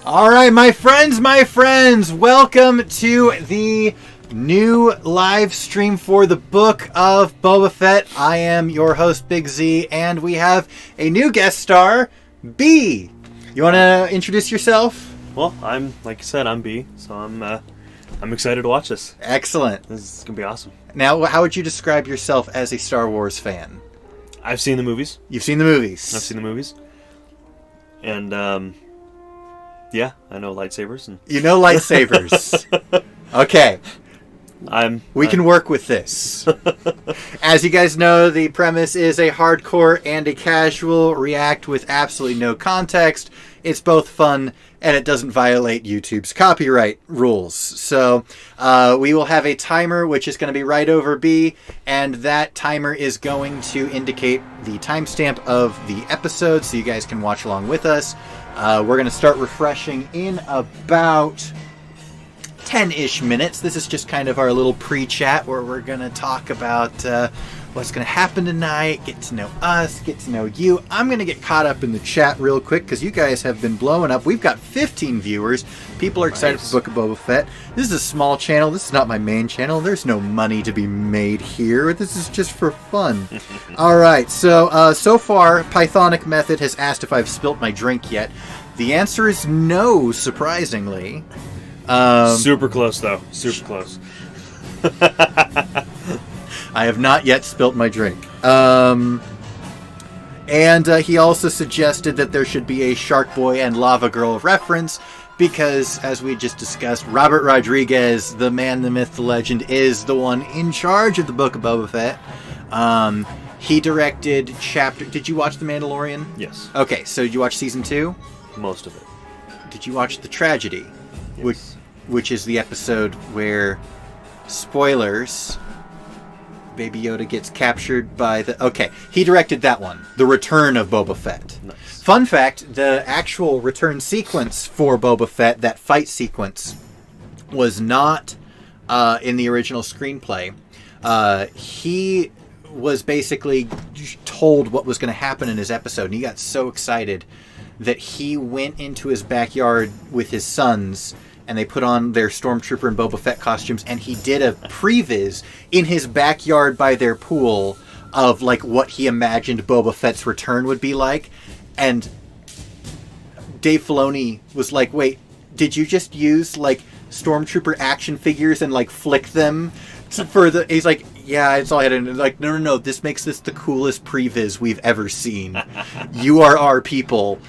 All right, my friends, welcome to the new live stream for the Book of Boba Fett. I am your host, Big Z, and we have a new guest star, B. You want to introduce yourself? Well, like you said, I'm B, so I'm excited to watch this. Excellent. This is gonna be awesome. Now, how would you describe yourself as a Star Wars fan? I've seen the movies. You've seen the movies. I've seen the movies, and Yeah, I know lightsabers. And You know lightsabers. Okay. We can work with this. As you guys know, the premise is a hardcore and a casual react with absolutely no context. It's both fun and it doesn't violate YouTube's copyright rules. So we will have a timer which is going to be right over B, and that timer is going to indicate the timestamp of the episode so you guys can watch along with us. We're going to start refreshing in about 10-ish minutes. This is just kind of our little pre-chat where we're going to talk about what's going to happen tonight, get to know us, get to know you. I'm going to get caught up in the chat real quick because you guys have been blowing up. We've got 15 viewers. People are excited for Book of Boba Fett. This is a small channel. This is not my main channel. There's no money to be made here. This is just for fun. All right, so far, Pythonic Method has asked if I've spilt my drink yet. The answer is no, surprisingly. Super close, though. Super close. I have not yet spilt my drink. And he also suggested that there should be a Shark Boy and Lava Girl reference because, as we just discussed, Robert Rodriguez, the man, the myth, the legend, is the one in charge of the Book of Boba Fett. He directed chapter... Did you watch The Mandalorian? Yes. Okay, so did you watch Season 2? Most of it. Did you watch The Tragedy? Yes. Which is the episode where, spoilers, Baby Yoda gets captured by the... Okay, he directed that one, The Return of Boba Fett. Nice. Fun fact, the actual return sequence for Boba Fett, that fight sequence, was not in the original screenplay. He was basically told what was going to happen in his episode, and he got so excited that he went into his backyard with his sons, and they put on their Stormtrooper and Boba Fett costumes, and he did a previs in his backyard by their pool of like what he imagined Boba Fett's return would be like. And Dave Filoni was like, wait, did you just use like Stormtrooper action figures and like flick them for the... He's like, yeah, it's all I had. And like, no, this makes this the coolest previs we've ever seen. You are our people.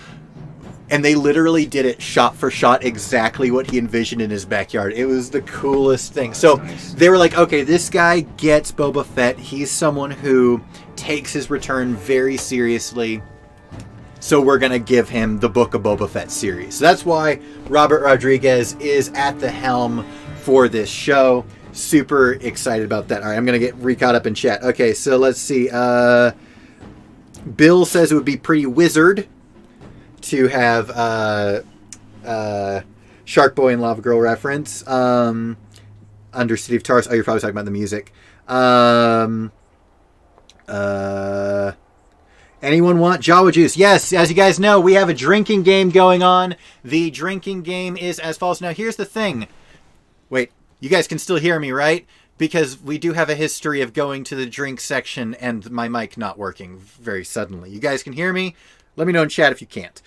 And they literally did it shot for shot exactly what he envisioned in his backyard. It was the coolest thing. So they were like, okay, this guy gets Boba Fett. He's someone who takes his return very seriously. So we're going to give him the Book of Boba Fett series. So that's why Robert Rodriguez is at the helm for this show. Super excited about that. All right, I'm going to get re-caught up in chat. Okay, so let's see. Bill says it would be pretty wizard to have Shark Boy and Lava Girl reference under City of Taurus. Oh, you're probably talking about the music. Anyone want Jawa juice? Yes, as you guys know, we have a drinking game going on. The drinking game is as follows. Now, here's the thing. Wait, you guys can still hear me, right? Because we do have a history of going to the drink section and my mic not working very suddenly. You guys can hear me? Let me know in chat if you can't.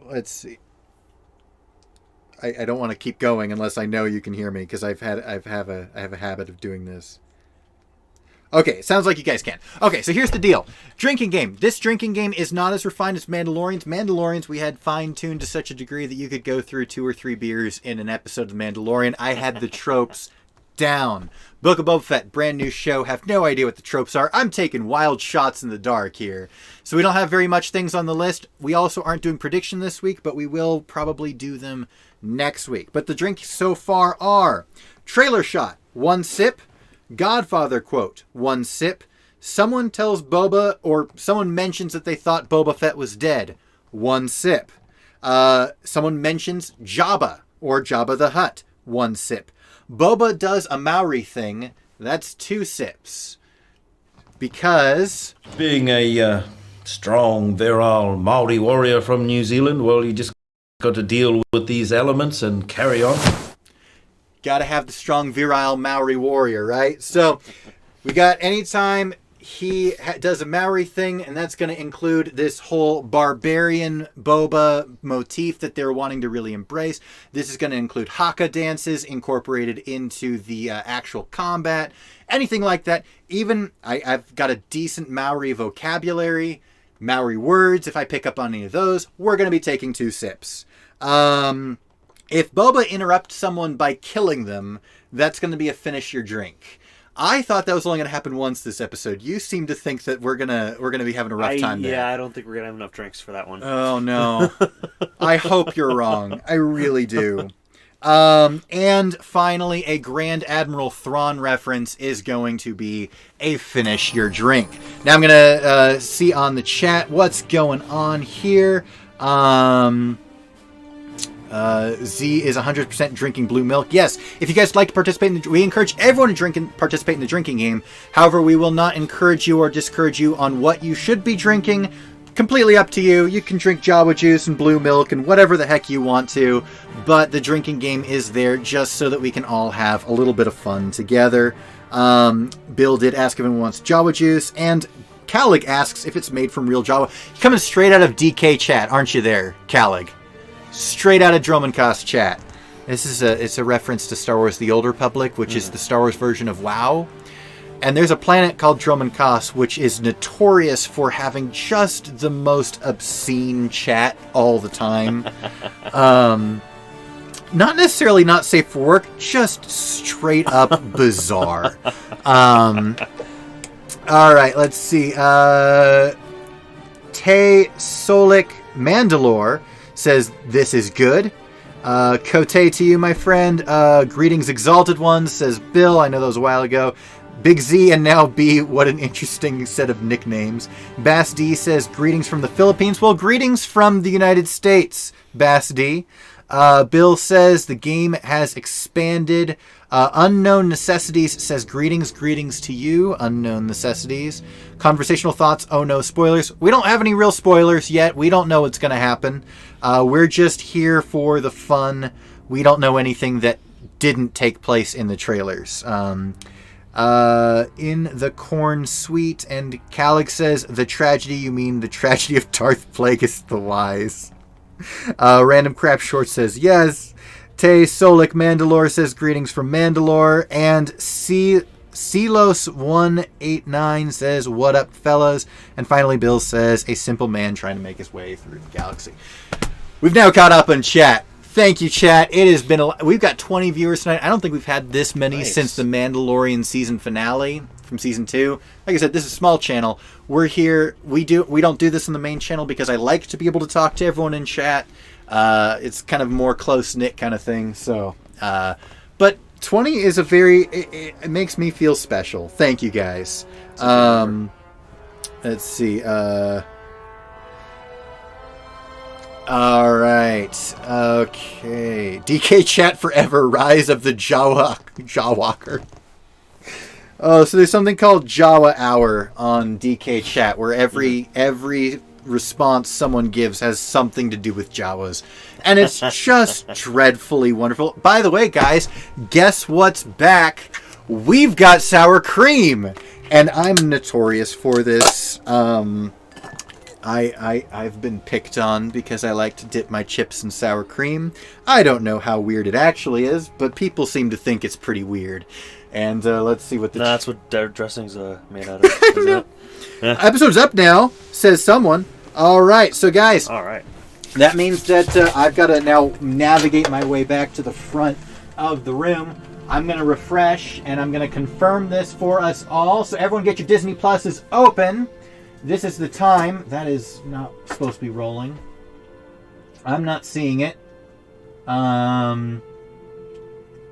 Let's see. I don't want to keep going unless I know you can hear me because I have a habit of doing this. Okay, sounds like you guys can. Okay, so here's the deal. Drinking game. This drinking game is not as refined as Mandalorians. Mandalorians we had fine-tuned to such a degree that you could go through 2 or 3 beers in an episode of The Mandalorian. I had the tropes down. Book of Boba Fett, brand new show. Have no idea what the tropes are. I'm taking wild shots in the dark here. So we don't have very much things on the list. We also aren't doing prediction this week, but we will probably do them next week. But the drinks so far are trailer shot, 1 sip. Godfather quote, 1 sip. Someone tells Boba, or someone mentions that they thought Boba Fett was dead, 1 sip. Someone mentions Jabba, or Jabba the Hutt, 1 sip. Boba does a Maori thing, that's 2 sips. Because... Being a strong, virile Maori warrior from New Zealand, well, you just got to deal with these elements and carry on. Gotta have the strong, virile Maori warrior, right? So, we got anytime he does a Maori thing, and that's going to include this whole barbarian Boba motif that they're wanting to really embrace. This is going to include haka dances incorporated into the actual combat. Anything like that. Even, I've got a decent Maori vocabulary. Maori words, if I pick up on any of those, we're going to be taking 2 sips. If Boba interrupts someone by killing them, that's going to be a finish your drink. I thought that was only going to happen once this episode. You seem to think that we're gonna be having a rough time there. Yeah, I don't think we're going to have enough drinks for that one. Oh, no. I hope you're wrong. I really do. And finally, a Grand Admiral Thrawn reference is going to be a finish your drink. Now I'm going to see on the chat what's going on here. Z is 100% drinking blue milk. Yes, if you guys like to participate, we encourage everyone to drink and participate in the drinking game. However, we will not encourage you or discourage you on what you should be drinking. Completely up to you. You can drink Jawa juice and blue milk and whatever the heck you want to, but the drinking game is there just so that we can all have a little bit of fun together. Bill did ask if anyone wants Jawa juice, and Calig asks if it's made from real Jawa. You're coming straight out of DK chat, aren't you there, Calig? Straight out of Dromancast chat. It's a reference to Star Wars The Old Republic, which is the Star Wars version of WoW. And there's a planet called Dromancast, which is notorious for having just the most obscene chat all the time. Not necessarily not safe for work, just straight up bizarre. All right, let's see. Tay Solik Mandalore says, "This is good." Kote to you, my friend. Greetings, Exalted Ones, says Bill. I know that was a while ago. Big Z and now B, what an interesting set of nicknames. Bass D says, greetings from the Philippines. Well, greetings from the United States, Bass D. Bill says, the game has expanded. Unknown Necessities says, greetings to you, Unknown Necessities. Conversational Thoughts, oh no, spoilers. We don't have any real spoilers yet. We don't know what's going to happen. We're just here for the fun. We don't know anything that didn't take place in the trailers. In the Corn Suite, and Calig says, the tragedy, you mean the tragedy of Darth Plagueis the Wise. Random Crap Short says, yes. Tay Solik Mandalore says, greetings from Mandalore. And Celos189 says, what up, fellas? And finally, Bill says, a simple man trying to make his way through the galaxy. We've now caught up on chat. Thank you, chat. It has been we've got 20 viewers tonight. I don't think we've had this many since the Mandalorian season finale from season 2. Like I said, this is a small channel. We're here. We don't do this on the main channel because I like to be able to talk to everyone in chat. It's kind of more close-knit kind of thing. So, but 20 is a very it makes me feel special. Thank you, guys. Let's see. All right. Okay. DK chat forever. Rise of the Jawwalker. Oh, so there's something called Jawa Hour on DK chat where every response someone gives has something to do with Jawas. And it's just dreadfully wonderful. By the way, guys, guess what's back? We've got sour cream. And I'm notorious for this. I've been picked on because I like to dip my chips in sour cream. I don't know how weird it actually is, but people seem to think it's pretty weird. And let's see what the... that's what their dressing's made out of, isn't it? Yeah. Episode's up now, says someone. All right, so guys. All right. That means that I've got to now navigate my way back to the front of the room. I'm going to refresh, and I'm going to confirm this for us all. So everyone get your Disney Pluses open. This is the time. That is not supposed to be rolling. I'm not seeing it. You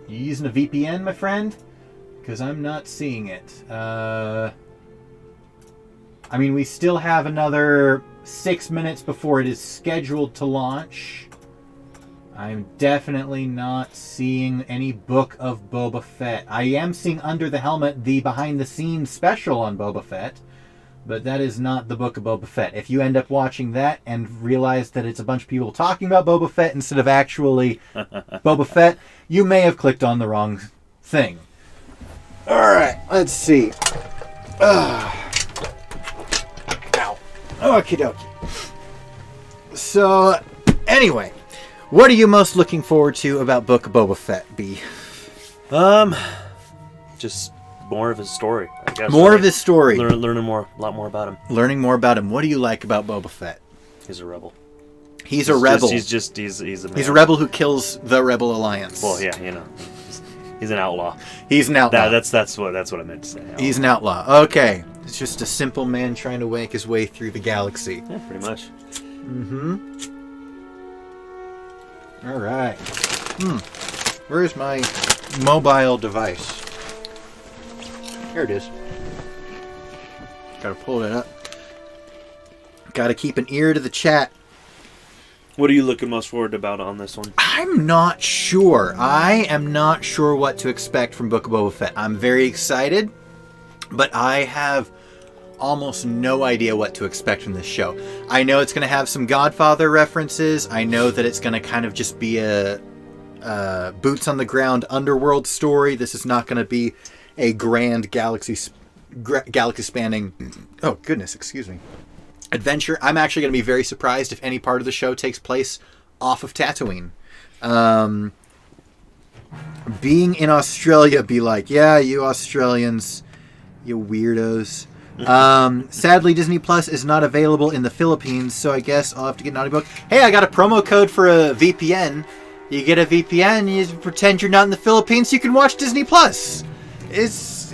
using a VPN, my friend? Because I'm not seeing it. I mean, we still have another 6 minutes before it is scheduled to launch. I'm definitely not seeing any Book of Boba Fett. I am seeing Under the Helmet, the behind-the-scenes special on Boba Fett. But that is not the Book of Boba Fett. If you end up watching that and realize that it's a bunch of people talking about Boba Fett instead of actually Boba Fett, you may have clicked on the wrong thing. Alright, let's see. Ow. Okie dokie. So, anyway, what are you most looking forward to about Book of Boba Fett, B? Just more of his story, I guess. More of his story. Learning a lot more about him. Learning more about him. What do you like about Boba Fett? He's a rebel. He's a rebel. He's a man. He's a rebel who kills the Rebel Alliance. Well, yeah, he's an outlaw. He's an outlaw. That's what I meant to say. Outlaw. He's an outlaw. Okay. It's just a simple man trying to make his way through the galaxy. Yeah, pretty much. Mm-hmm. All right. Where's my mobile device? Here it is. Gotta pull it up. Gotta keep an ear to the chat. What are you looking most forward about on this one? I'm not sure. I am not sure what to expect from Book of Boba Fett. I'm very excited, but I have almost no idea what to expect from this show. I know it's going to have some Godfather references. I know that it's going to kind of just be a boots on the ground underworld story. This is not going to be a grand galaxy spanning, oh goodness, excuse me, adventure. I'm actually going to be very surprised if any part of the show takes place off of Tatooine. Being in Australia, be like, yeah, you Australians, you weirdos. Sadly, Disney Plus is not available in the Philippines, so I guess I'll have to get Naughty Book. Hey, I got a promo code for a VPN. You get a VPN, you pretend you're not in the Philippines, you can watch Disney Plus. It's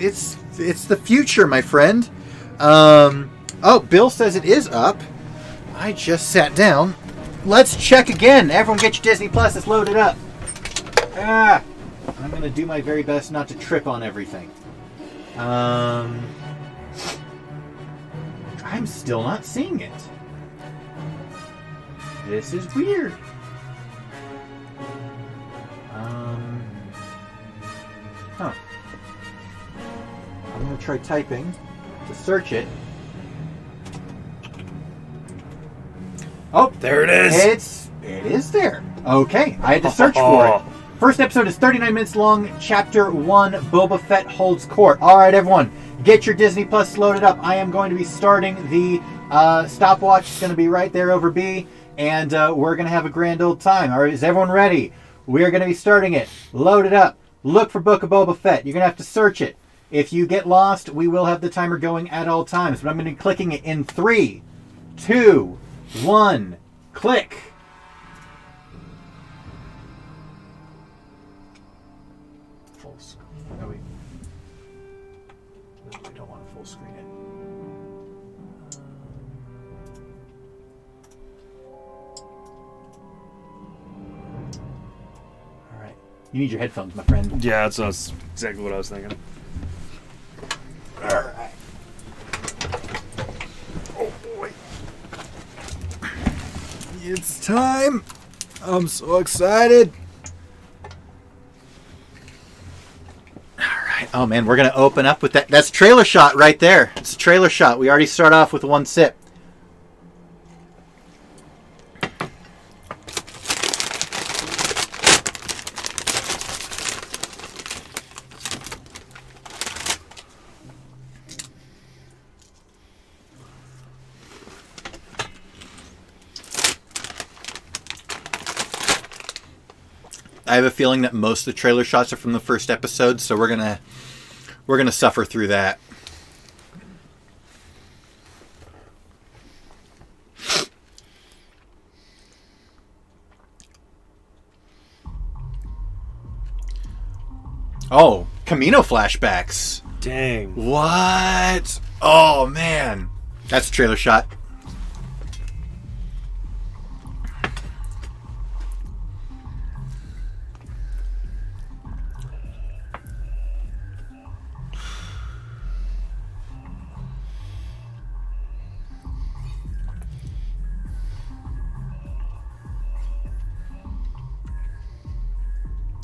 the future, my friend. Oh, Bill says it is up. I just sat down. Let's check again. Everyone get your Disney Plus. It's loaded up. I'm going to do my very best not to trip on everything. I'm still not seeing it. This is weird. I'm going to try typing to search it. Oh, there it is. It is there. Okay, I had to search for it. First episode is 39 minutes long. Chapter 1, Boba Fett holds court. All right, everyone, get your Disney Plus loaded up. I am going to be starting the stopwatch. It's going to be right there over B, and we're going to have a grand old time. All right, is everyone ready? We're going to be starting it. Load it up. Look for Book of Boba Fett. You're going to have to search it. If you get lost, we will have the timer going at all times, but I'm going to be clicking it in 3, 2, 1, click. Full screen. No, we don't want to full screen it. All right. You need your headphones, my friend. Yeah, that's exactly what I was thinking. All right. Oh boy. It's time. I'm so excited. All right. Oh man, we're going to open up with that. That's a trailer shot right there. It's a trailer shot. We already start off with one sip. I have a feeling that most of the trailer shots are from the first episode, so we're gonna suffer through that. Oh, Camino flashbacks. Dang. What? Oh man, that's a trailer shot.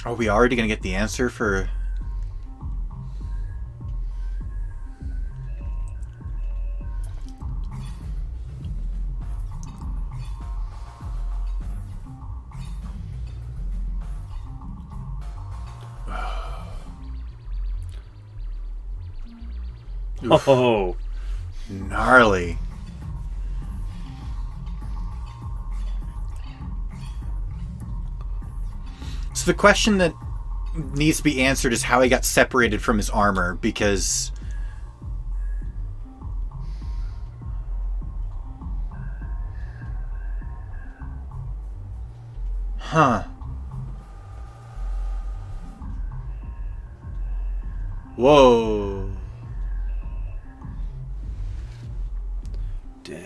Are we already going to get the answer for... Oh. Gnarly. So the question that needs to be answered is how he got separated from his armor, because... Huh. Whoa. Dang.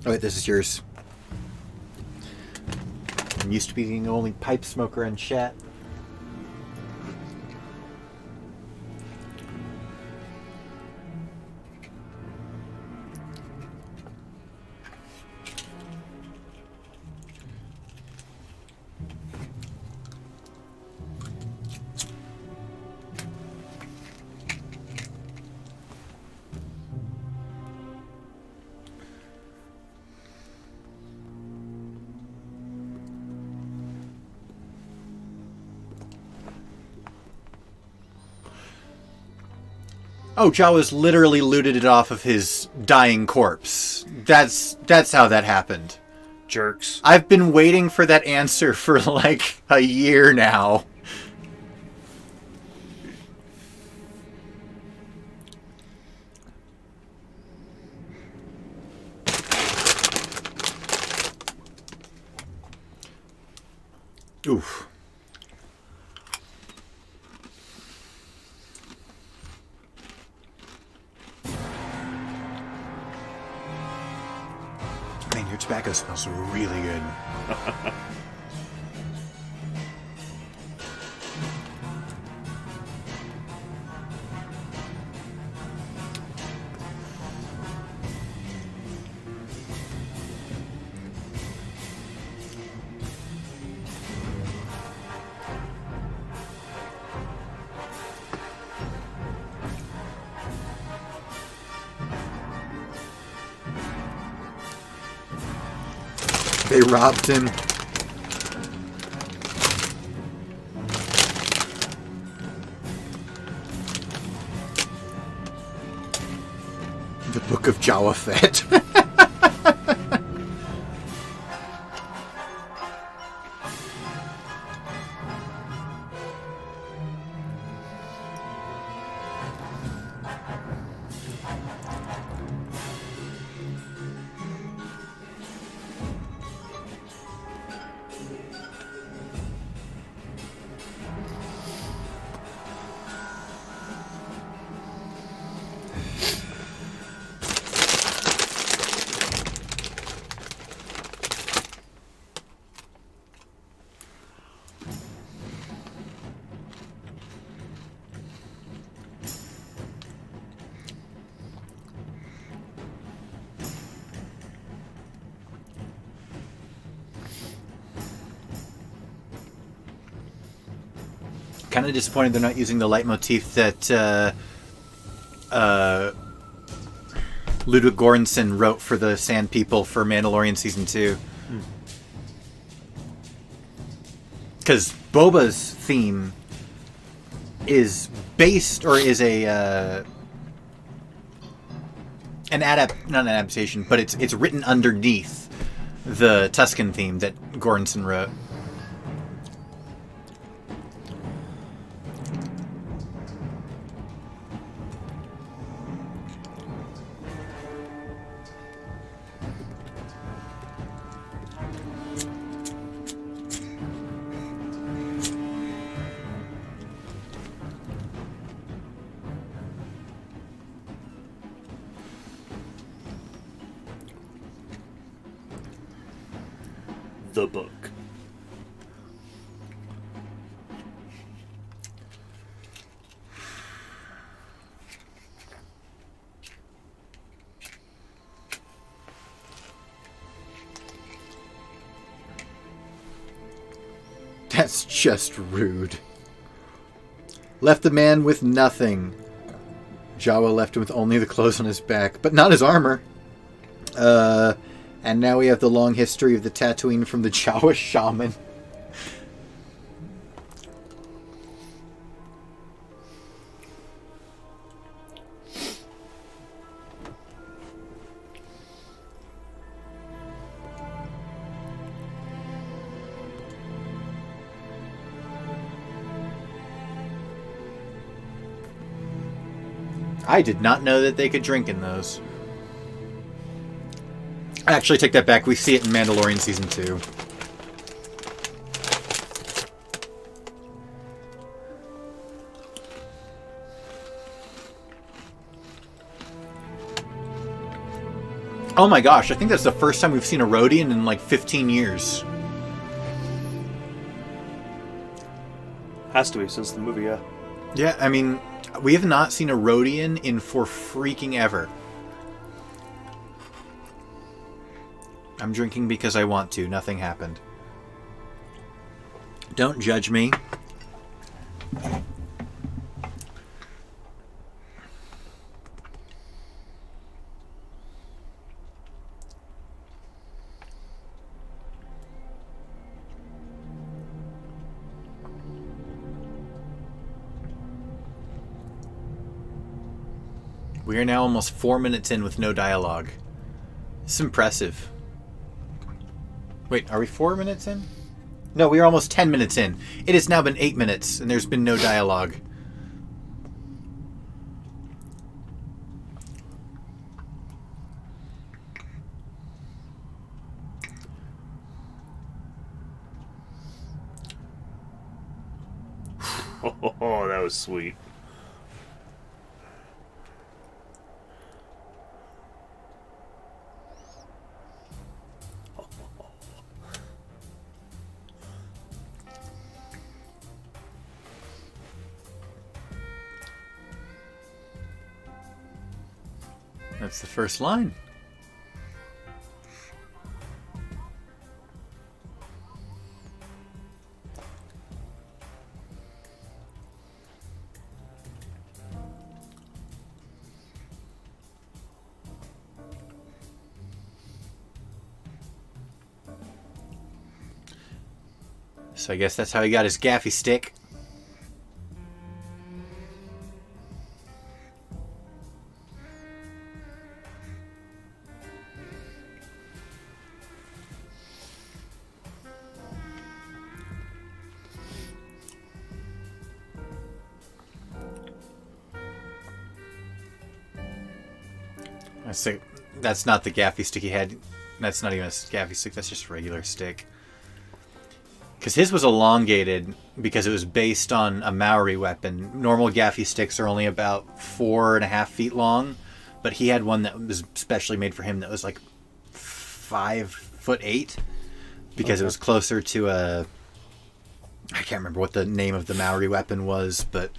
Oh, wait, this is yours. I'm used to being the only pipe smoker in chat. Oh, Jawa's literally looted it off of his dying corpse. That's how that happened. Jerks. I've been waiting for that answer for like a year now. Oof. Man, your tobacco smells really good. They robbed him. The Book of Boba Fett. Kind of disappointed they're not using the leitmotif that Ludwig Göransson wrote for the Sand People for Mandalorian Season 2. Because Boba's theme is based, or is a not an adaptation, but it's written underneath the Tusken theme that Göransson wrote. The book. That's just rude. Left the man with nothing. Jawa left him with only the clothes on his back, but not his armor. And now we have the long history of the Tatooine from the Jawa shaman. I did not know that they could drink in those. I actually take that back. We see it in Mandalorian Season 2. Oh my gosh, I think that's the first time we've seen a Rodian in like 15 years. Has to be, since the movie, yeah. Yeah, I mean, we have not seen a Rodian in for freaking ever. I'm drinking because I want to. Nothing happened. Don't judge me. We are now almost 4 minutes in with no dialogue. It's impressive. Wait, are we 4 minutes in? No, we are almost 10 minutes in. It has now been 8 minutes, and there's been no dialogue. Oh, that was sweet. That's the first line. So I guess that's how he got his gaffy stick. That's not the gaffy stick he had. That's not even a gaffy stick. That's just a regular stick. Because his was elongated because it was based on a Maori weapon. Normal gaffy sticks are only about 4.5 feet long, but he had one that was specially made for him that was like 5'8", because it was closer to a... I can't remember what the name of the Maori weapon was, but...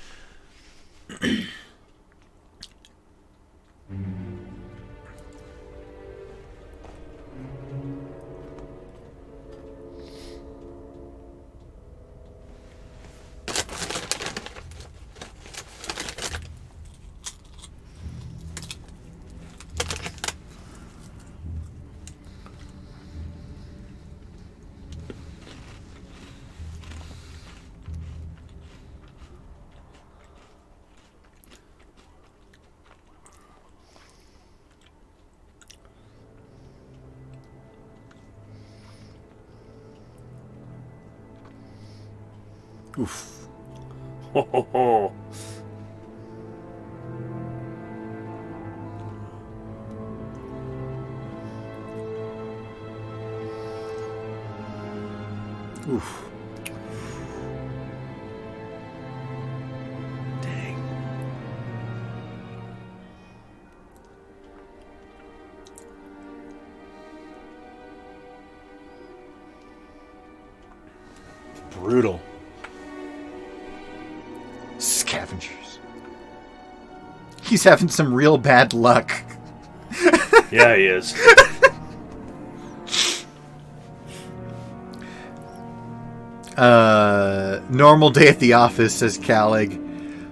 Oof. Ho, ho, ho. Oof. Dang. Brutal. Scavengers. He's having some real bad luck. Yeah, he is. Normal day at the office, says Calig.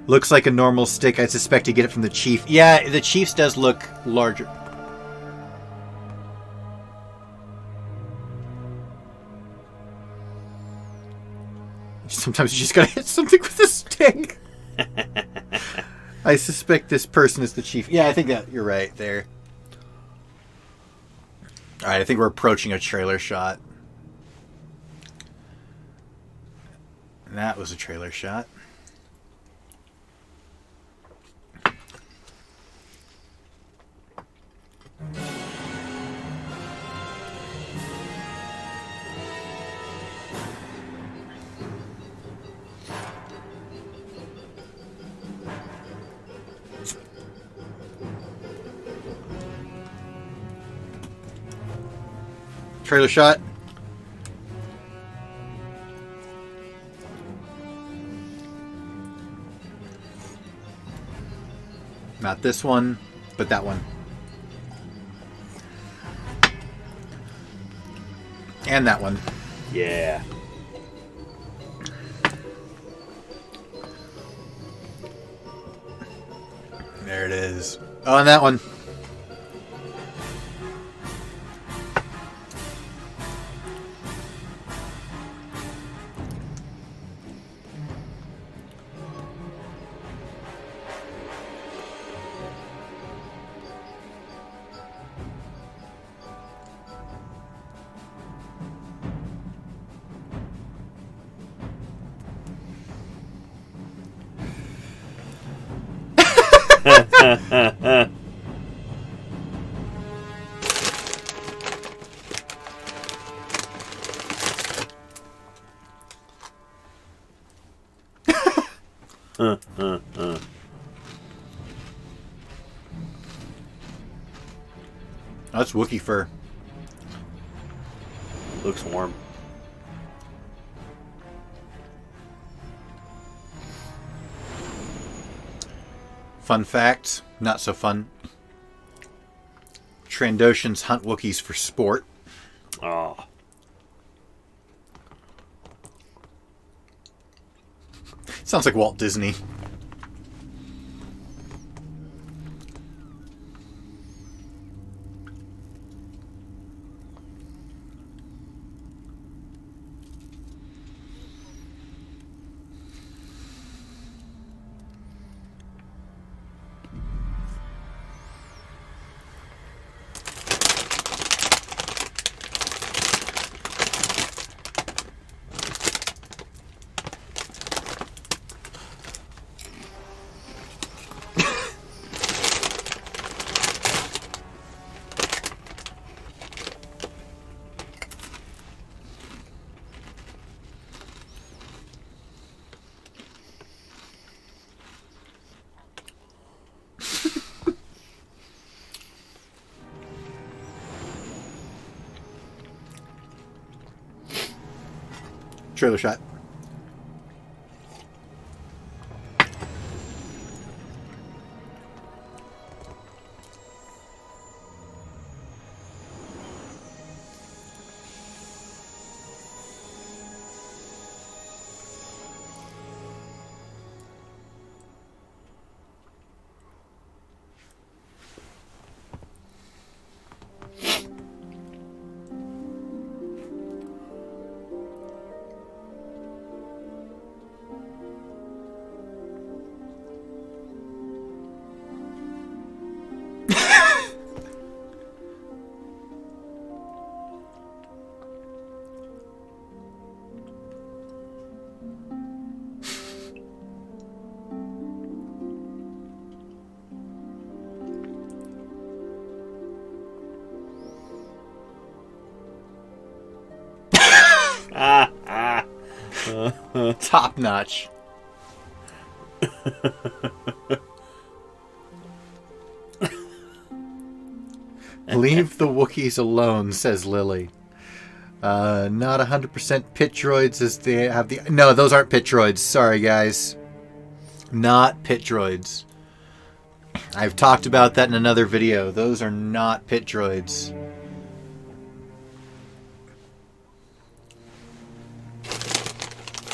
Looks like a normal stick. I suspect you get it from the chief. Yeah, the chief's does look larger. Sometimes you just gotta hit something with a stick. I suspect this person is the chief. Yeah, I think that you're right there. Alright, I think we're approaching a trailer shot. And that was a trailer shot. Trailer shot. Not this one, but that one. And that one. Yeah. There it is. Oh, and that one. That's Wookiee fur. Looks warm. Fun fact, not so fun. Trandoshans hunt Wookiees for sport. Oh. Sounds like Walt Disney. Trailer shot. Top notch. Leave the Wookiees alone, says Lily. Not 100% pit droids as they have the... No, those aren't pit droids. Sorry, guys. Not pit droids. I've talked about that in another video. Those are not pit droids.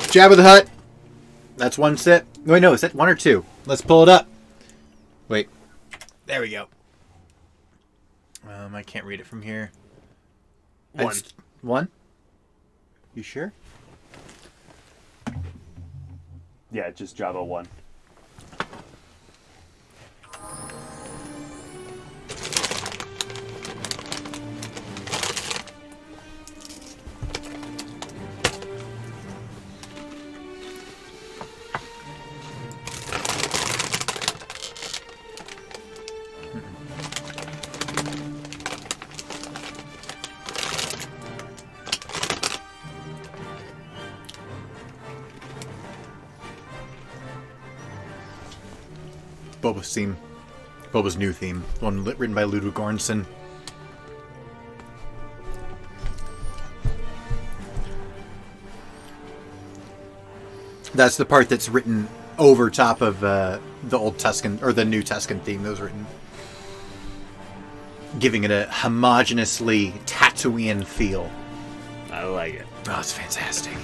Jabba the Hutt. That's one set. Wait, no, is that one or two? Let's pull it up. Wait. There we go. I can't read it from here. One. One? You sure? Yeah, just Java 1. Boba's theme. Boba's new theme. One written by Ludwig Göransson. That's the part that's written over top of the old Tuscan, or the new Tuscan theme that was written. Giving it a homogeneously Tatooine feel. I like it. Oh, it's fantastic.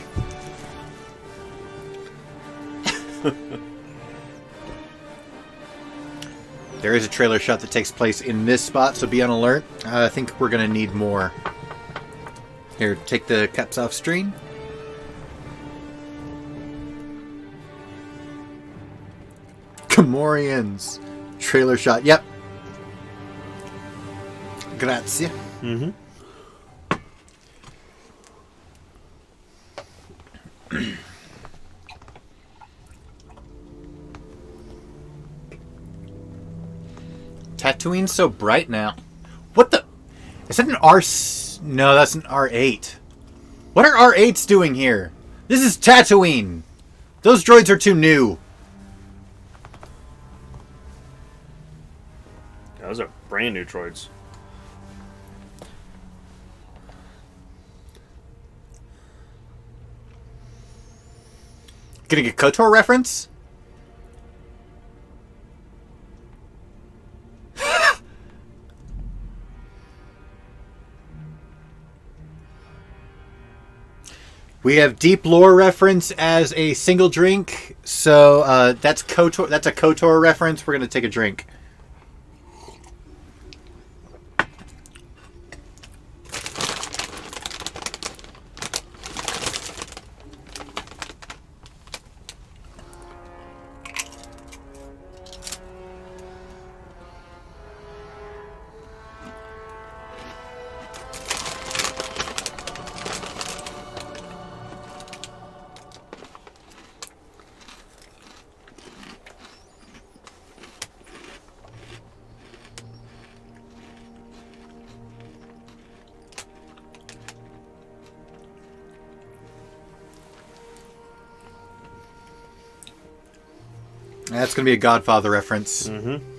There is a trailer shot that takes place in this spot, so be on alert. I think we're going to need more. Here, take the caps off screen. Gamorreans. Trailer shot. Yep. Grazie. Mm-hmm. Tatooine's so bright now. What the? Is that an R? No, that's an R8. What are R8s doing here? This is Tatooine. Those droids are too new. Those are brand new droids. Getting a KOTOR reference? We have deep lore reference as a single drink, so that's KOTOR. That's a KOTOR reference. We're gonna take a drink. That's going to be a Godfather reference. Mm-hmm.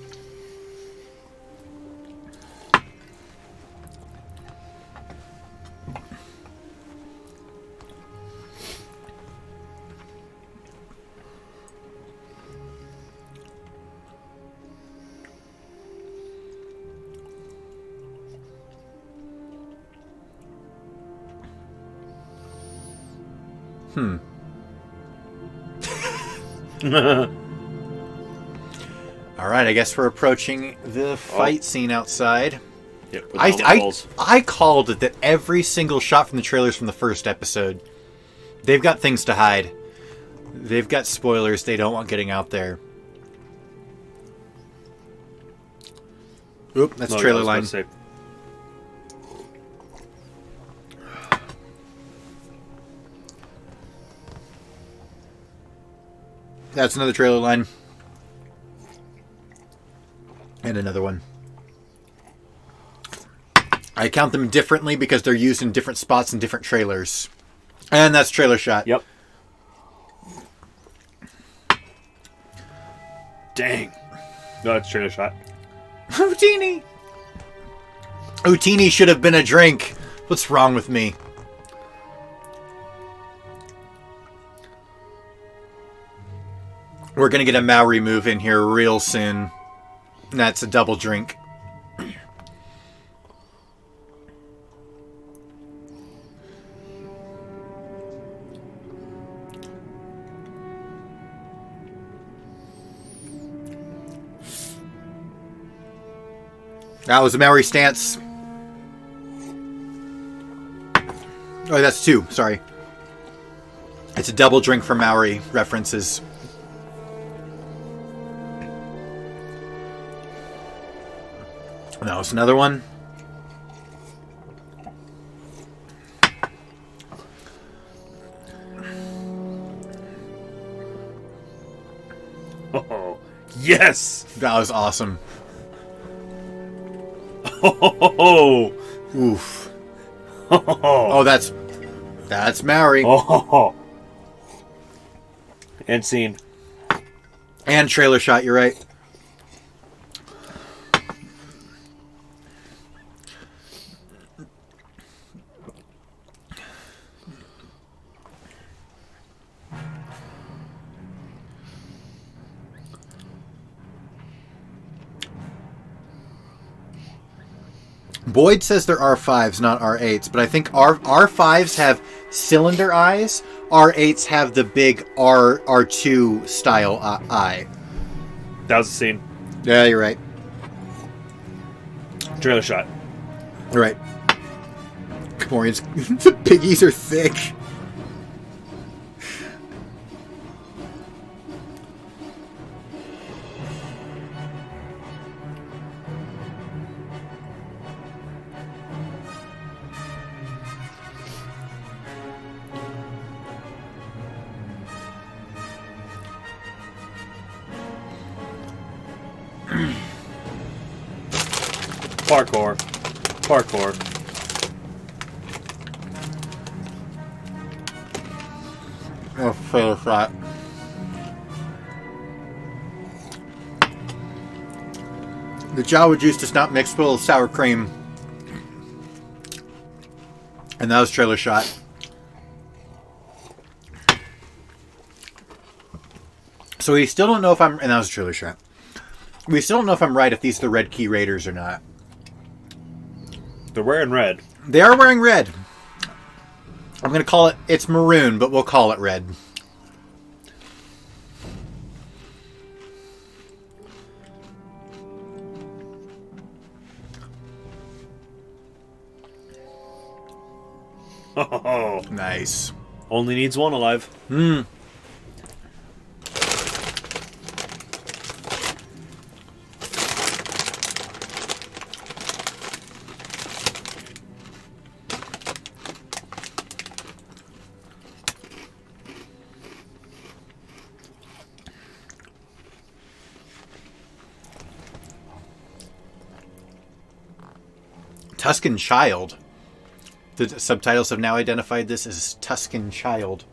All right, I guess we're approaching the fight scene outside. Yep. I called it that every single shot from the trailers from the first episode, they've got things to hide. They've got spoilers they don't want getting out there. Oop, that's trailer line. That's another trailer line. And another one. I count them differently because they're used in different spots in different trailers. And that's trailer shot. Yep. Dang. No, it's trailer shot. Utini! Utini should have been a drink. What's wrong with me? We're going to get a Maori move in here real soon. And that's a double drink. That was a Maori stance. Oh, that's two. Sorry. It's a double drink for Maori references. That was another one. Oh, yes! That was awesome. Oh, Oof. Oh, that's Maori. oh. And scene. And trailer shot, you're right. Boyd says they're R5s, not R8s, but I think R5s have cylinder eyes. R8s have the big R2 style eye. That was the scene. Yeah, you're right. Trailer shot. You're right. Gamorreans, the piggies are thick. Parkour. Parkour. Oh, trailer shot. The Jawa juice does not mix with sour cream. And that was trailer shot. So we still don't know if I'm... And that was a trailer shot. We still don't know if I'm right if these are the Red Key Raiders or not. They're wearing red. They are wearing red. I'm going to call it... It's maroon, but we'll call it red. Oh, Nice. only needs one alive. Tuscan Child. The subtitles have now identified this as Tuscan Child.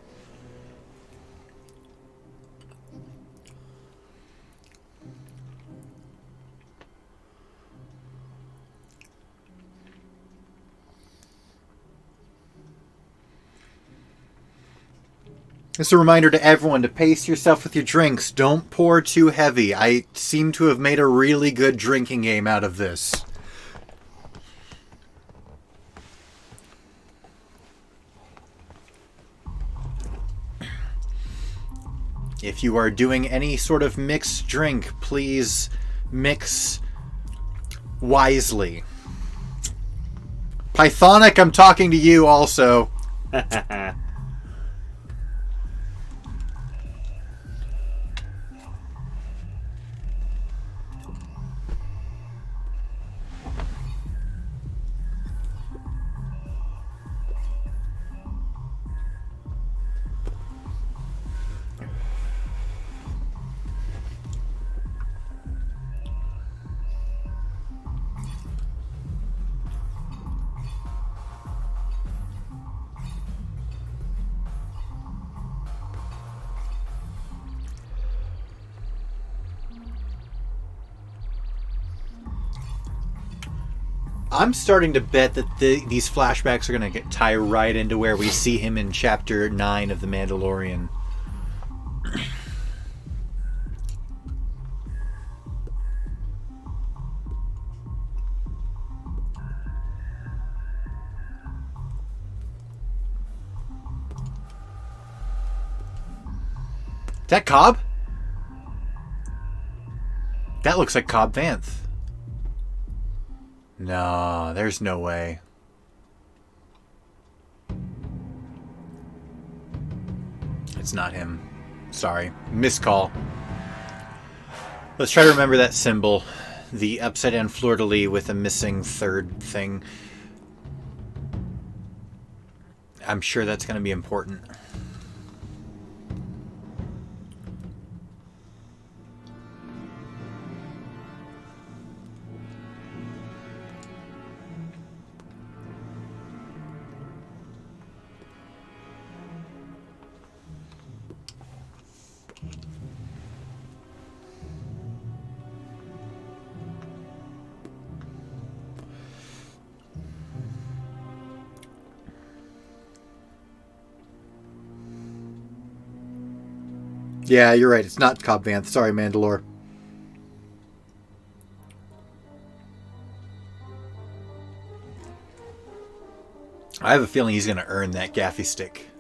It's a reminder to everyone to pace yourself with your drinks. Don't pour too heavy. I seem to have made a really good drinking game out of this. If you are doing any sort of mixed drink, please mix wisely. Pythonic, I'm talking to you also. I'm starting to bet that these flashbacks are going to tie right into where we see him in Chapter 9 of The Mandalorian. Is that Cobb? That looks like Cobb Vanth. No, there's no way. It's not him. Sorry. Miscall. Let's try to remember that symbol. the upside down fleur-de-lis with a missing third thing. I'm sure that's going to be important. Yeah, you're right. It's not Cobb Vanth. Sorry, Mandalore. I have a feeling he's going to earn that gaffy stick.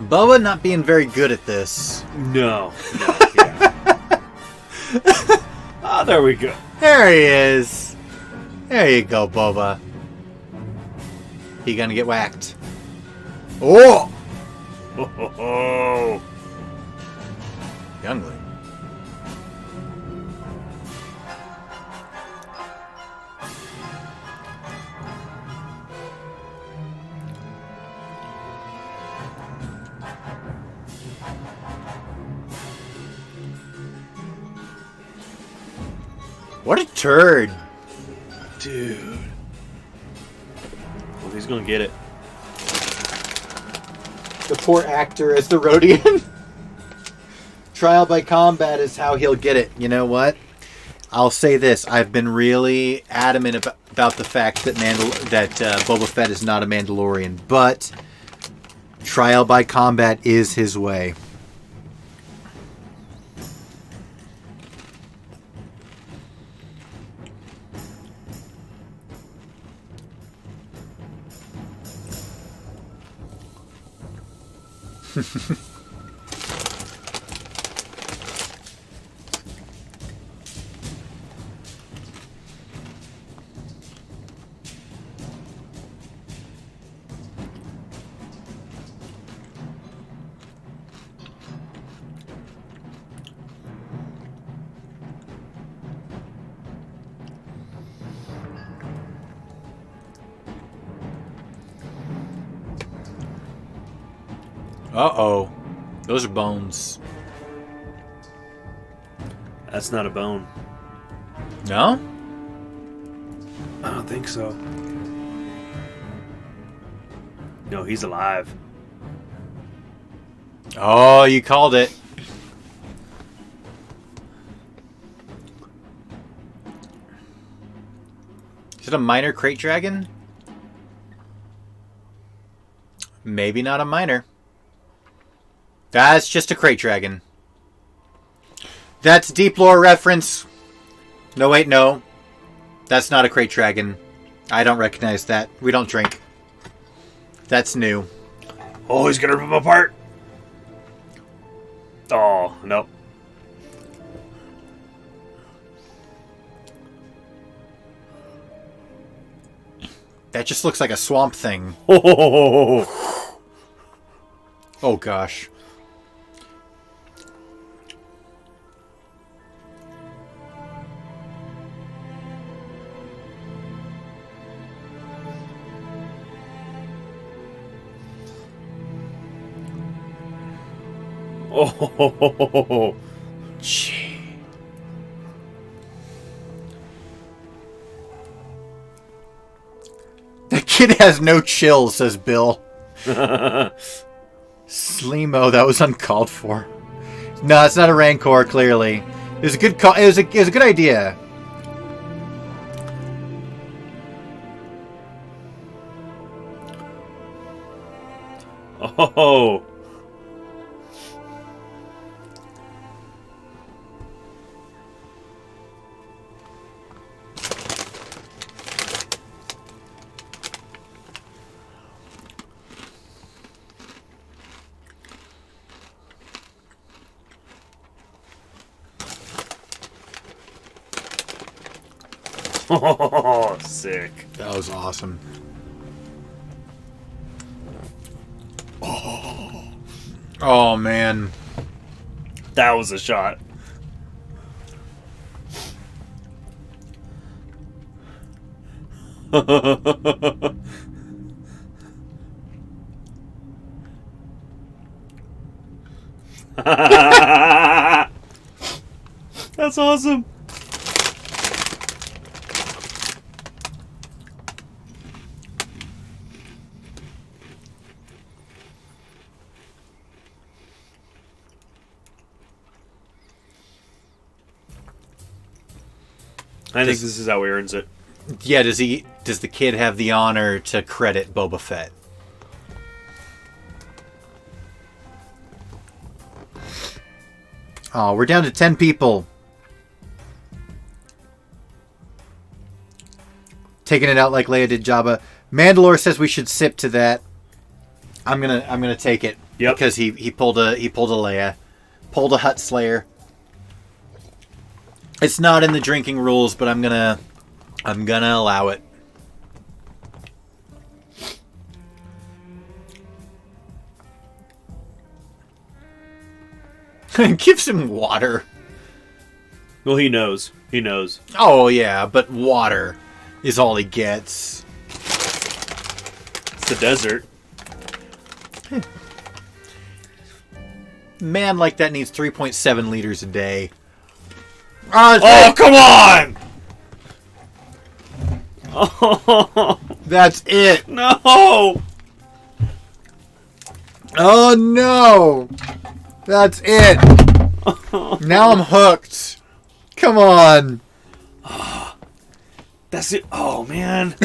Boba not being very good at this. No. Yeah. Oh, there we go. There he is. There you go, Boba. He gonna get whacked. Oh! Oh. Youngling. What a turd. Dude. Well, he's gonna get it. The poor actor as the Rhodian. Trial by combat is how he'll get it. You know what? I'll say this. I've been really adamant about the fact that Boba Fett is not a Mandalorian, but trial by combat is his way. Uh-oh. Those are bones. That's not a bone. No? I don't think so. No, he's alive. Oh, you called it. Is it a minor crate dragon? Maybe not a minor. That's just a crate dragon. That's deep lore reference. No, wait, no. That's not a crate dragon. I don't recognize that. We don't drink. That's new. Oh, he's gonna rip him apart. Oh, nope. That just looks like a swamp thing. Oh, Oh, gosh. oh. Gee. The kid has no chill, says Bill. Sleemo, that was uncalled for. No, it's not a Rancor, clearly. It was a good call. It was a good idea. Oh. Oh, sick. That was awesome. Oh man. That was a shot. That's awesome. I think this is how he earns it. Yeah, does the kid have the honor to credit Boba Fett? Oh, we're down to 10 people. Taking it out like Leia did Jabba. Mandalore says we should sip to that. I'm gonna take it. Yep. Because he pulled a Leia. Pulled a Hutt Slayer. It's not in the drinking rules, but I'm gonna allow it. Gives him water. Well, he knows. He knows. Oh yeah, but water is all he gets. It's the desert. Man like that needs 3.7 liters a day. Oh, come on! Oh, That's it. no! Oh no! That's it. Now I'm hooked. Come on. That's it. Oh, man.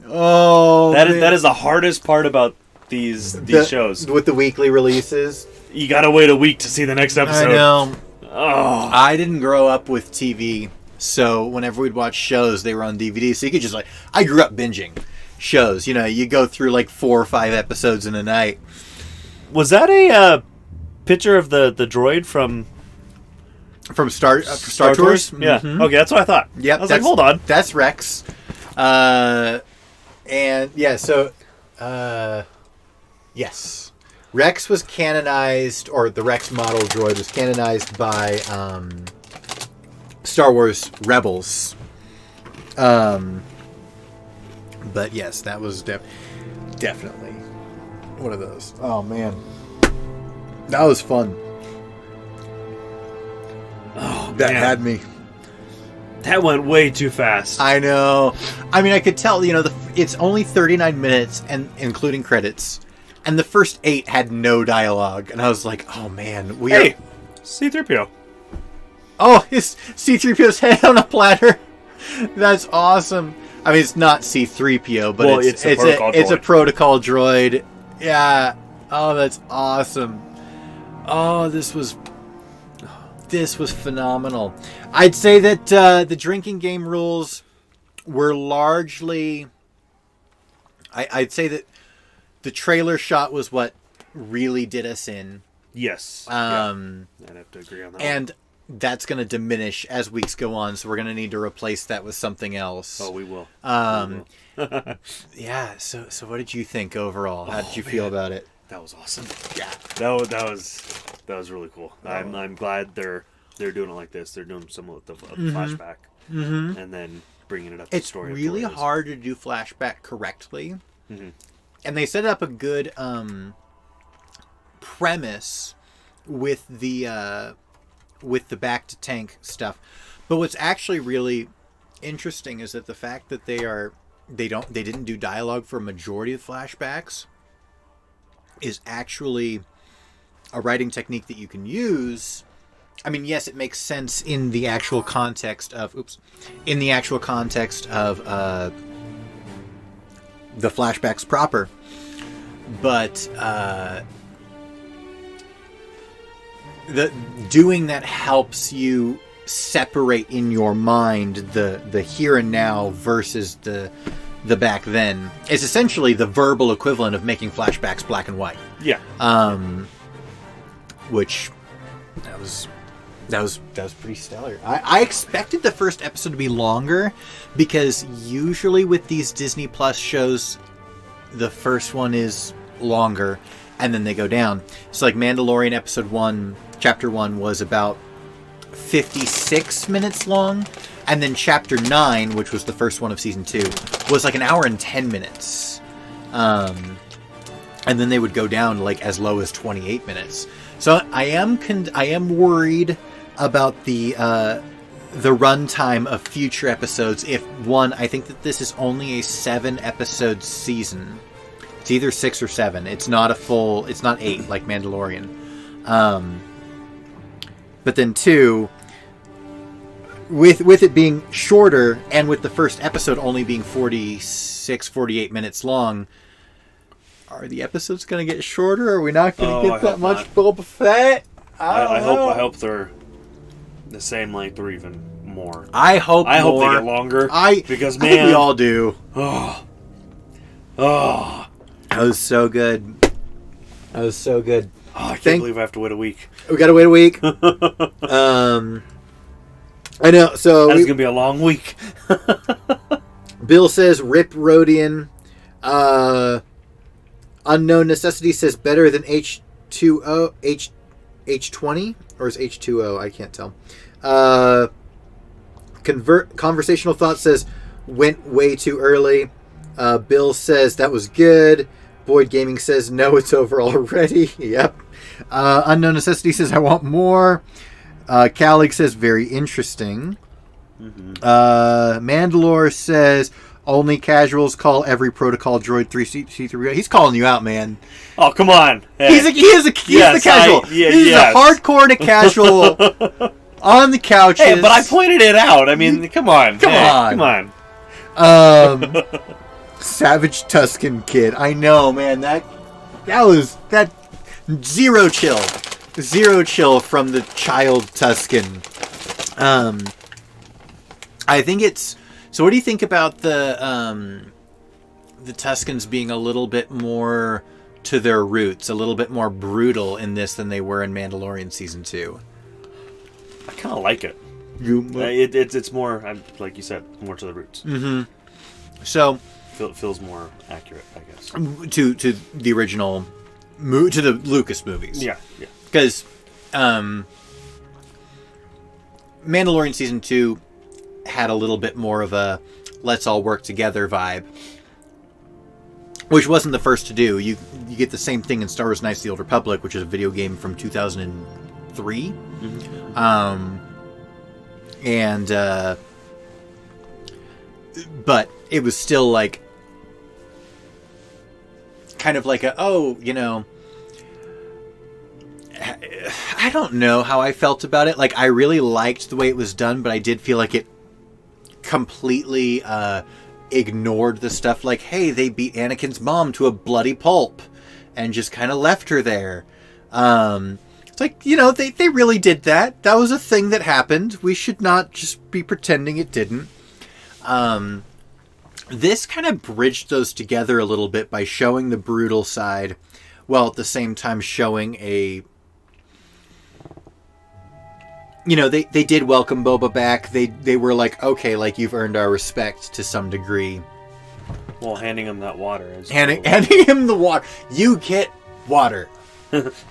Oh, That is the hardest part about these shows. with the weekly releases. You gotta wait a week to see the next episode. I know. Oh. I didn't grow up with TV, so whenever we'd watch shows, they were on DVD. So you could just I grew up binging shows. You know, you go through like 4 or 5 episodes in a night. Was that a picture of the droid from Star Tours? Yeah. Mhm. Okay, that's what I thought. Yep. I was like, hold on. That's Rex. And yeah, so yes. Rex was canonized, or the Rex model droid was canonized by Star Wars Rebels. But yes, that was definitely one of those. Oh man, that was fun. Oh, That man. had me. That went way too fast. I know. I mean, I could tell. It's only 39 minutes, and including credits. And the first 8 had no dialogue. And I was like, oh man, Hey, C-3PO. Oh, it's C-3PO's head on a platter. That's awesome. I mean, it's not C-3PO, but it's a protocol droid. Yeah. Oh, that's awesome. Oh, this was phenomenal. I'd say that the drinking game rules were largely... I'd say that the trailer shot was what really did us in. Yes. I'd have to agree on that. And that's going to diminish as weeks go on, so we're going to need to replace that with something else. Oh, we will. Yeah. So what did you think overall? How did you feel about it? That was awesome. Yeah. That was really cool. I'm glad they're doing it like this. They're doing some of the flashback, and then bringing it up. It's the story really hard to do flashback correctly. And they set up a good premise with the back to tank stuff. But what's actually really interesting is that the fact that they are they didn't do dialogue for a majority of flashbacks is actually a writing technique that you can use. I mean, yes, it makes sense in the actual context of the flashbacks proper, but doing that helps you separate in your mind the here and now versus the back then. It's essentially the verbal equivalent of making flashbacks black and white. Yeah. Which that was pretty stellar. I expected the first episode to be longer because usually with these Disney Plus shows, the first one is longer and then they go down. So like Mandalorian episode 1, chapter 1 was about 56 minutes long, and then chapter 9, which was the first one of season 2, was like an hour and 10 minutes. And then they would go down like as low as 28 minutes. So I am worried about the runtime of future episodes. I think that this is only a 7-episode season. It's either 6 or 7. It's not 8 like Mandalorian. But then 2, with it being shorter and with the first episode only being 46, 48 minutes long, are the episodes going to get shorter? Are we not going to get that much Boba Fett? I hope they're the same length or even more. I hope they get longer. Because man, I think we all do. Oh, that was so good. I can't believe I have to wait a week. We got to wait a week. I know. So that's gonna be a long week. Bill says, "Rip Rodian." Unknown Necessity says better than H2O, H20, or is H2O? I can't tell. Conversational Thought says went way too early. Bill says that was good. Boyd Gaming says no, it's over already. Yep. Unknown Necessity says I want more. Calig says very interesting. Mm-hmm. Mandalore says only casuals call every protocol droid 3C3. He's calling you out, man. Oh, come on. Hey. He's the casual. He's a hardcore to casual on the couches. Hey, but I pointed it out. I mean, come on. Come on. Savage Tuscan Kid. I know, man. That was zero chill. Zero chill from the child Tuscan. I think it's... So what do you think about the Tuscans being a little bit more to their roots, a little bit more brutal in this than they were in Mandalorian Season 2? I kind of like it. It's more, like you said, more to the roots. Mm-hmm. So... Feels more accurate, I guess. To the original... to the Lucas movies. Yeah. Because Mandalorian Season 2 had a little bit more of a let's all work together vibe, which wasn't the first to do. You get the same thing in Star Wars Knights of the Old Republic, which is a video game from 2003. Mm-hmm. But it was still like kind of like I don't know how I felt about it. Like, I really liked the way it was done, but I did feel like it completely ignored the stuff like, hey, they beat Anakin's mom to a bloody pulp and just kind of left her there. It's like, they really did that. That was a thing that happened. We should not just be pretending it didn't. This kind of bridged those together a little bit by showing the brutal side, while at the same time showing a... they did welcome Boba back. They were like, okay, like, you've earned our respect to some degree. Well, handing him that water. Handing him the water. You get water.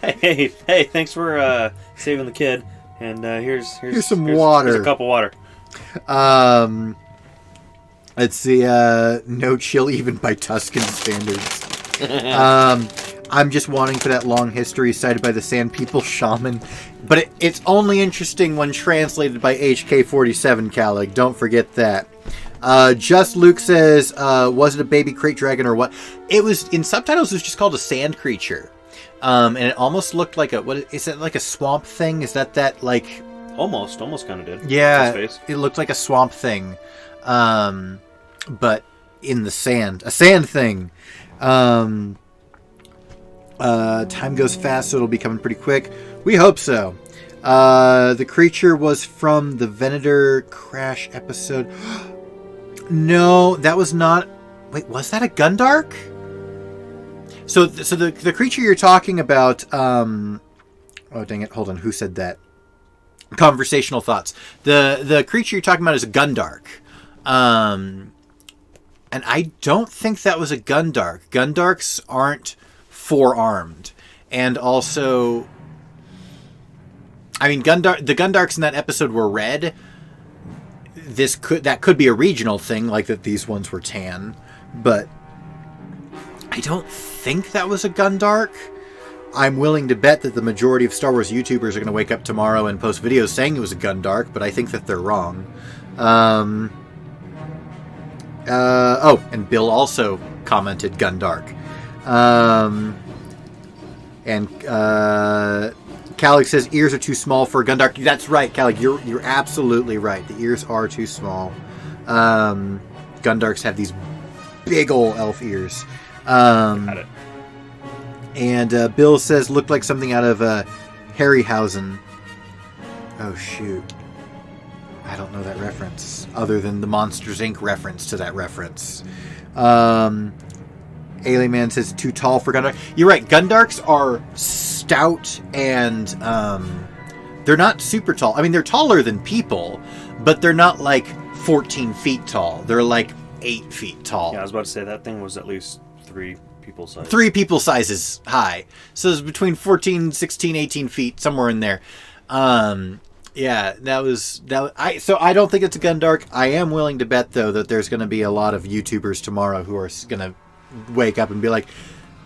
hey, thanks for saving the kid. And here's some water. Here's a cup of water. Let's see. No chill even by Tuscan standards. I'm just wanting for that long history cited by the Sand People Shaman. But it's only interesting when translated by HK-47, Calig. Don't forget that. Just Luke says, was it a baby crate dragon or what? It was, in subtitles, it was just called a sand creature. And it almost looked like what is it, like a swamp thing? Is that like... Almost kind of did. Yeah, His face. it looked like a swamp thing. But in the sand. A sand thing. Time goes fast, so it'll be coming pretty quick. We hope so. The creature was from the Venator Crash episode. No, that was not... Wait, was that a Gundark? So the creature you're talking about... Oh, dang it. Hold on. Who said that? Conversational thoughts. The creature you're talking about is a Gundark. And I don't think that was a Gundark. Gundarks aren't four-armed. And also... I mean, the Gundarks in that episode were red. That could be a regional thing, like that these ones were tan. But I don't think that was a Gundark. I'm willing to bet that the majority of Star Wars YouTubers are going to wake up tomorrow and post videos saying it was a Gundark, but I think that they're wrong. And Bill also commented Gundark. Calig says ears are too small for a Gundark. That's right, Calig. You're absolutely right. The ears are too small. Gundarks have these big ol' elf ears. Got it. And Bill says looked like something out of Harryhausen. Oh shoot. I don't know that reference, other than the Monsters, Inc. reference to that reference. Alien Man says too tall for Gundark. You're right. Gundarks are stout and they're not super tall. I mean, they're taller than people, but they're not like 14 feet tall. They're like 8 feet tall. Yeah, I was about to say that thing was at least 3 people size. 3 people sizes high. So it's between 14, 16, 18 feet, somewhere in there. Yeah, so I don't think it's a Gundark. I am willing to bet, though, that there's going to be a lot of YouTubers tomorrow who are going to wake up and be like,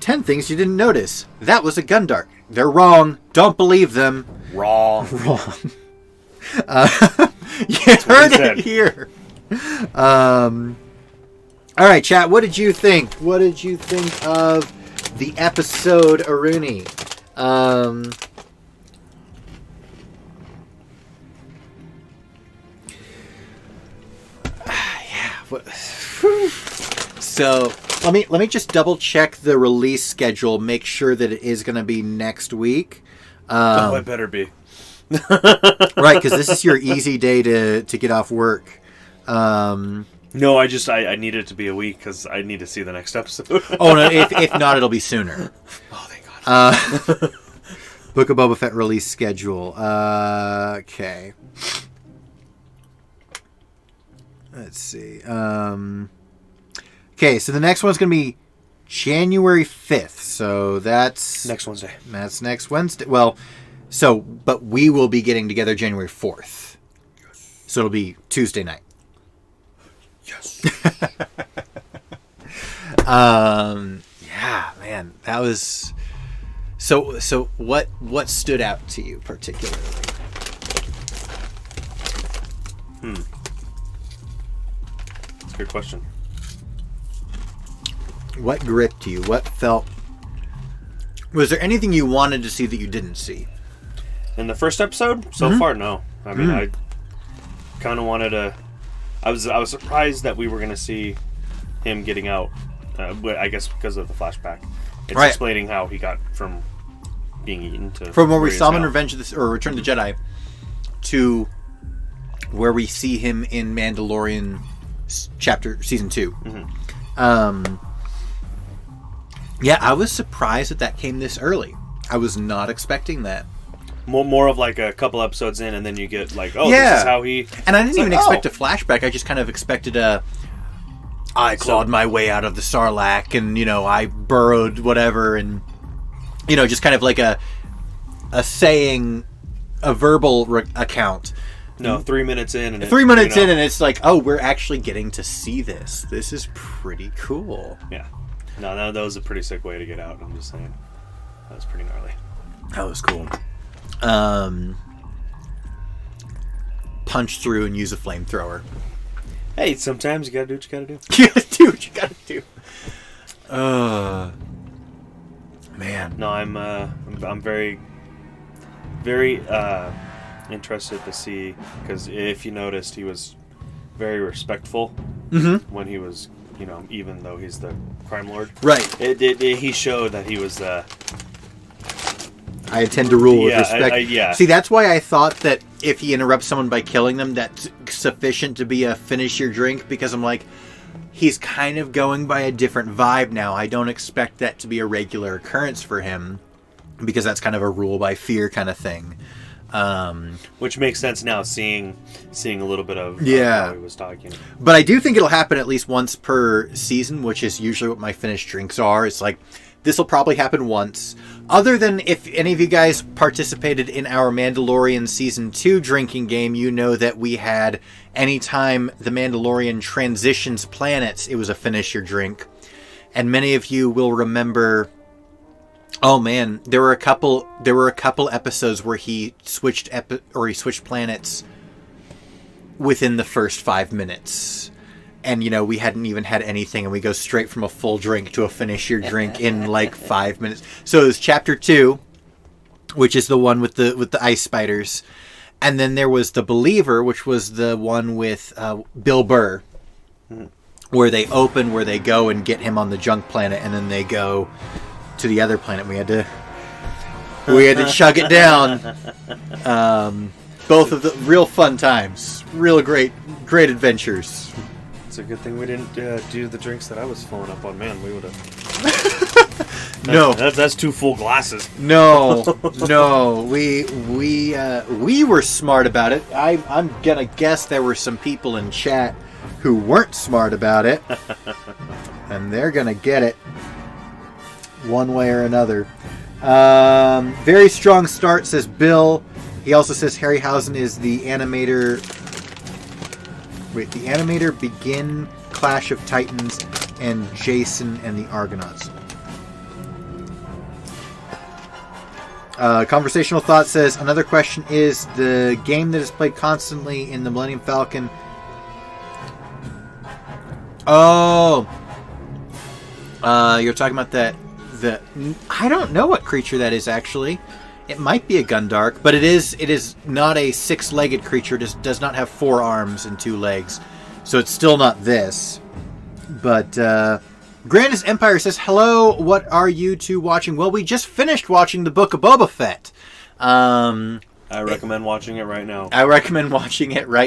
10 things you didn't notice. That was a Gundark. They're wrong. Don't believe them. Wrong. You heard it here. All right, chat. What did you think? What did you think of the episode, Aruni? So let me just double check the release schedule. Make sure that it is going to be next week. It better be. Right, because this is your easy day to get off work. No, I need it to be a week because I need to see the next episode. Oh no! If not, it'll be sooner. Oh, thank God. Book of Boba Fett release schedule. Okay. Let's see. Okay, so the next one's going to be January 5th. So that's... Next Wednesday. That's next Wednesday. Well, but we will be getting together January 4th. Yes. So it'll be Tuesday night. Yes. Yeah, man. That was... So what stood out to you particularly? That's a good question. What gripped you? What felt... Was there anything you wanted to see that you didn't see? In the first episode? So far, no. I mean, I kind of wanted to... I was surprised that we were going to see him getting out. I guess because of the flashback. It's right. Explaining how he got from being eaten to... From where we saw him in now. Revenge of the... Or Return of the Jedi to where we see him in Mandalorian Season 2. Mm-hmm. Yeah, I was surprised that came this early. I was not expecting that. More of like a couple episodes in, and then you get like, this is how he... And I didn't even expect a flashback. I just kind of expected I clawed my way out of the Sarlacc, and, I burrowed whatever, and, just kind of like a saying, a verbal account. No, 3 minutes in. And 3 minutes in, and it's like, we're actually getting to see this. This is pretty cool. Yeah. No, that was a pretty sick way to get out. I'm just saying. That was pretty gnarly. That was cool. Punch through and use a flamethrower. Hey, sometimes you gotta do what you gotta do. You gotta do what you gotta do. Man. No, I'm very, very interested to see, because if you noticed, he was very respectful when he was, even though he's the crime lord. Right. He showed that he was. I intend to rule with respect. Yeah. See, that's why I thought that if he interrupts someone by killing them, that's sufficient to be a finish your drink, because I'm like, he's kind of going by a different vibe now. I don't expect that to be a regular occurrence for him, because that's kind of a rule by fear kind of thing. Which makes sense now, seeing a little bit of how he was talking. But I do think it'll happen at least once per season, which is usually what my finished drinks are. It's like, this will probably happen once. Other than if any of you guys participated in our Mandalorian Season 2 drinking game, you know that we had, anytime the Mandalorian transitions planets, it was a finish your drink. And many of you will remember, oh man, there were a couple episodes where he switched planets within the first 5 minutes. And, we hadn't even had anything, and we go straight from a full drink to a finish your drink in like 5 minutes. So it was Chapter 2, which is the one with the ice spiders. And then there was The Believer, which was the one with Bill Burr, where they go and get him on the junk planet, and then they go to the other planet. We had to chug it down. Both of the real fun times. Real great adventures. It's a good thing we didn't do the drinks that I was filling up on. Man, we would have. No, that's 2 full glasses. No, we were smart about it. I'm gonna guess there were some people in chat who weren't smart about it, and they're gonna get it one way or another. Very strong start, says Bill. He also says Harryhausen is the animator. Wait, the animator begin Clash of Titans and Jason and the Argonauts. Conversational Thought says, another question is, the game that is played constantly in the Millennium Falcon... Oh! You're talking about that... I don't know what creature that is, actually. It might be a Gundark, but it is not a 6-legged creature. It does not have 4 arms and 2 legs. So it's still not this. But Grandest Empire says, hello, what are you two watching? Well, we just finished watching the Book of Boba Fett. I recommend watching it right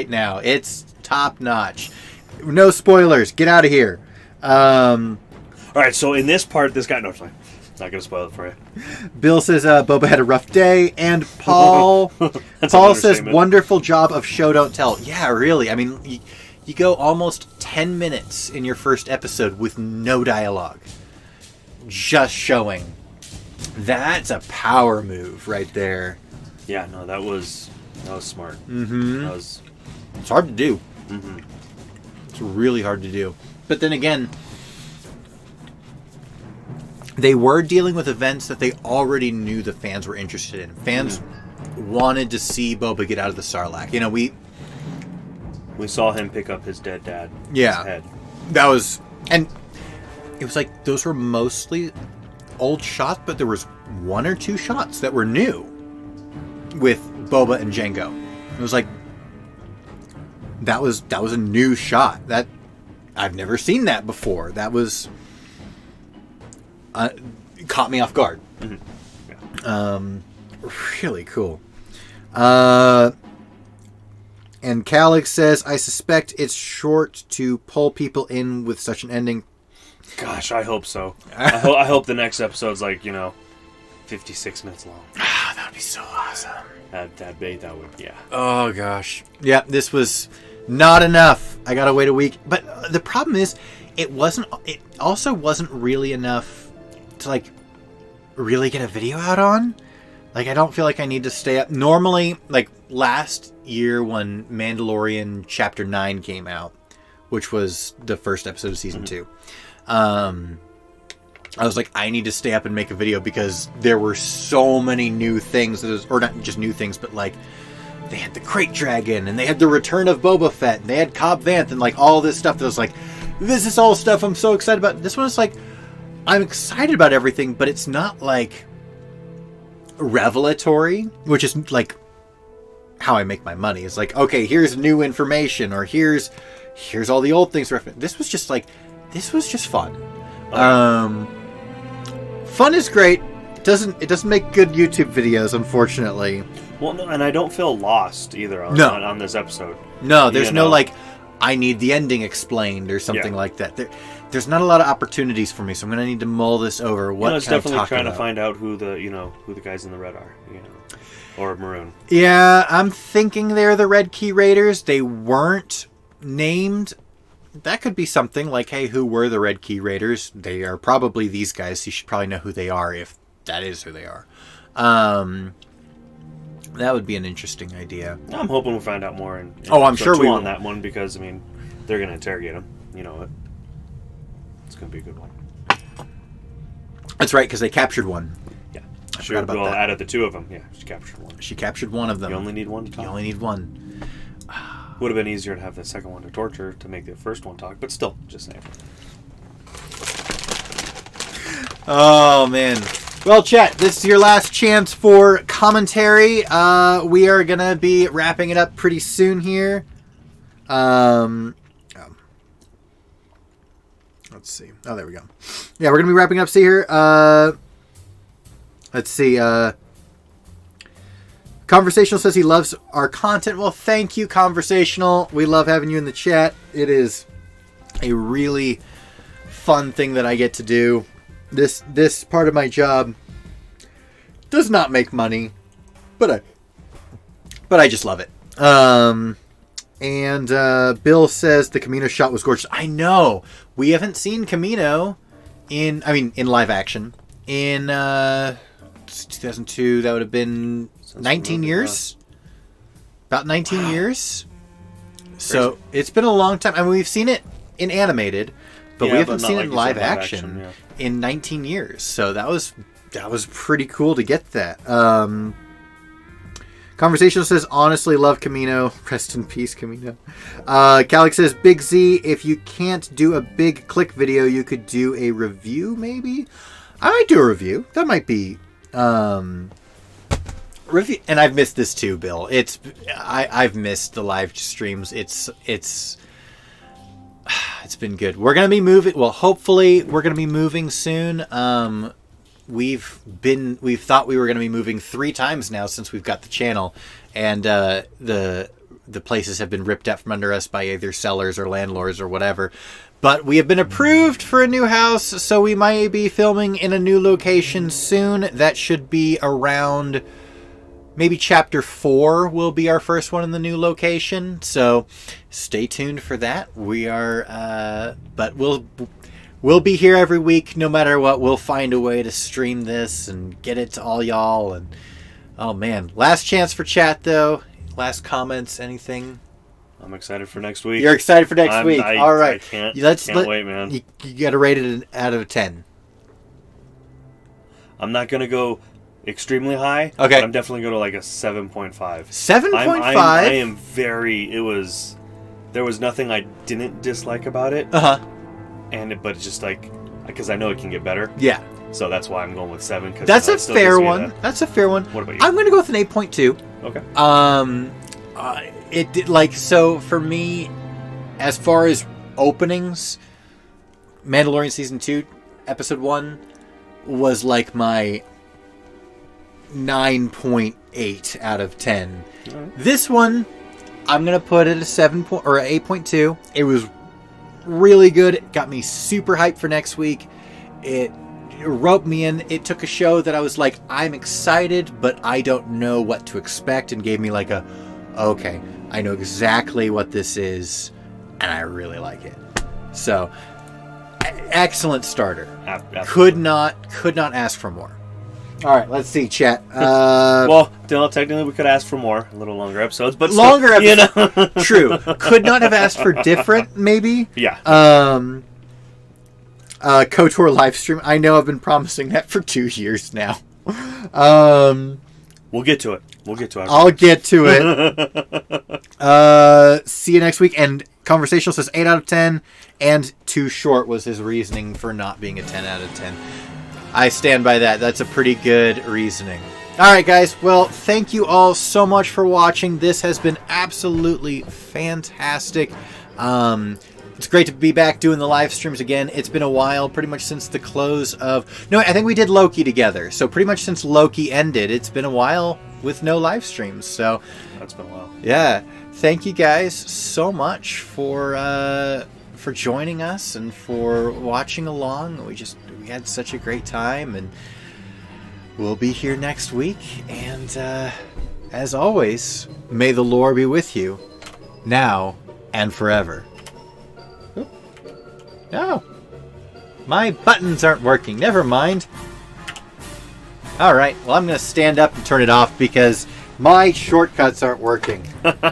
now. It's top notch. No spoilers. Get out of here. All right, so in this part, this guy... No, sorry. Not going to spoil it for you. Bill says Boba had a rough day, and Paul says wonderful job of show don't tell. Yeah, really. I mean, you go almost 10 minutes in your first episode with no dialogue, just showing. That's a power move right there. Yeah, no, that was smart. Mm-hmm. It's hard to do. Mm-hmm. It's really hard to do. But then again, they were dealing with events that they already knew the fans were interested in. Fans wanted to see Boba get out of the Sarlacc. We saw him pick up his dead dad. Yeah. His head. That was... And it was like, those were mostly old shots, but there was 1 or 2 shots that were new with Boba and Jango. It was like... That was a new shot. That... I've never seen that before. That was... caught me off guard. Mm-hmm. Yeah. Really cool. And Calix says, I suspect it's short to pull people in with such an ending. Gosh, I hope so. I hope the next episode's 56 minutes long. Ah, that would be so awesome. That would, yeah. Oh, gosh. Yeah, this was not enough. I gotta wait a week. But the problem is, it also wasn't really enough to, really get a video out on. I don't feel like I need to stay up. Normally, last year when Mandalorian Chapter 9 came out, which was the first episode of Season 2, I was like, I need to stay up and make a video because there were so many new things. Or not just new things, but they had the Crate Dragon, and they had the Return of Boba Fett, and they had Cobb Vanth, and like all this stuff that was like, this is all stuff I'm so excited about. This one is like, I'm excited about everything, but it's not like revelatory, which is like how I make my money. It's like, okay, here's new information, or here's all the old things. This was just like, this was just fun. Fun is great. It doesn't make good YouTube videos, unfortunately. Well, no, and I don't feel lost either on this episode. No, there's no like, I need the ending explained or something like that. There's not a lot of opportunities for me, so I'm gonna need to mull this over. What it's definitely trying to find out who the guys in the red are, or maroon. Yeah, I'm thinking they're the Red Key Raiders. They weren't named. That could be something like, hey, who were the Red Key Raiders? They are probably these guys. So you should probably know who they are if that is who they are. That would be an interesting idea. I'm hoping we'll find out more. I'm sure we will on that one, because they're going to interrogate him. You know it. It's going to be a good one. That's right, because they captured one. Yeah, I forgot about that. Out of the two of them, she captured one. She captured one of them. You only need one to talk. You only need one. Would have been easier to have the second one to torture to make the first one talk, but still, just saying. Oh, man. Well, chat, this is your last chance for commentary. We are going to be wrapping it up pretty soon here. Let's see. Oh, there we go. Yeah, we're going to be wrapping up. See here. Let's see. Conversational says he loves our content. Well, thank you, Conversational. We love having you in the chat. It is a really fun thing that I get to do. This part of my job does not make money, but I just love it. And Bill says the Camino shot was gorgeous. I know. We haven't seen Camino in live action in 2002. That would have been 19 years. About 19 years. So it's been a long time. I mean, we've seen it in animated, but we haven't seen it in live action in 19 years. So that was pretty cool to get that. Conversational says, honestly love Camino. Rest in peace, Camino. Calix says, Big Z, if you can't do a big click video, you could do a review, maybe? I might do a review. That might be... review. And I've missed this too, Bill. I've missed the live streams. It's been good. We're going to be moving... Well, hopefully, we're going to be moving soon. We've thought we were going to be moving 3 times now since we've got the channel, and the places have been ripped out from under us by either sellers or landlords or whatever. But we have been approved for a new house, so we might be filming in a new location soon. That should be around maybe chapter 4 will be our first one in the new location. So stay tuned for that. We are, but We'll be here every week, no matter what. We'll find a way to stream this and get it to all y'all. And oh man, last chance for chat though. Last comments, anything? I'm excited for next week. You're excited for next week. All right, I can't wait, man. You got to rate it out of 10. I'm not gonna go extremely high. Okay, but I'm definitely going to like a 7.5. 7.5. I am very. There was nothing I didn't dislike about it. But it's just like, because I know it can get better. Yeah. So that's why I'm going with 7. That's a fair one. That's a fair one. What about you? I'm going to go with an 8.2. Okay. It did so for me, as far as openings, Mandalorian Season 2, Episode 1 was like my 9.8 out of 10. Right. This one, I'm going to put it a 8.2. It was really good. It got me super hyped for next week. It roped me in. It took a show that I was like, I'm excited, but I don't know what to expect, and gave me like okay, I know exactly what this is, and I really like it. So, excellent starter. Could not ask for more. All right, let's see, chat. Well, technically we could ask for more, a little longer episodes, but longer episodes. True. Could not have asked for different, maybe. Yeah. KOTOR live stream. I know I've been promising that for 2 years now. We'll get to it. We'll get to it. I'll get to it. See you next week. And Conversational says 8 out of 10, and too short was his reasoning for not being a 10 out of 10. I stand by that. That's a pretty good reasoning. All right, guys. Well, thank you all so much for watching. This has been absolutely fantastic. It's great to be back doing the live streams again. It's been a while, pretty much since the close of... No, I think we did Loki together. So pretty much since Loki ended, it's been a while with no live streams. So that's been a while. Yeah. Thank you guys so much for joining us and for watching along. We had such a great time, and we'll be here next week. And as always, may the lore be with you now and forever. No. My buttons aren't working. Never mind. Alright, well, I'm going to stand up and turn it off because my shortcuts aren't working.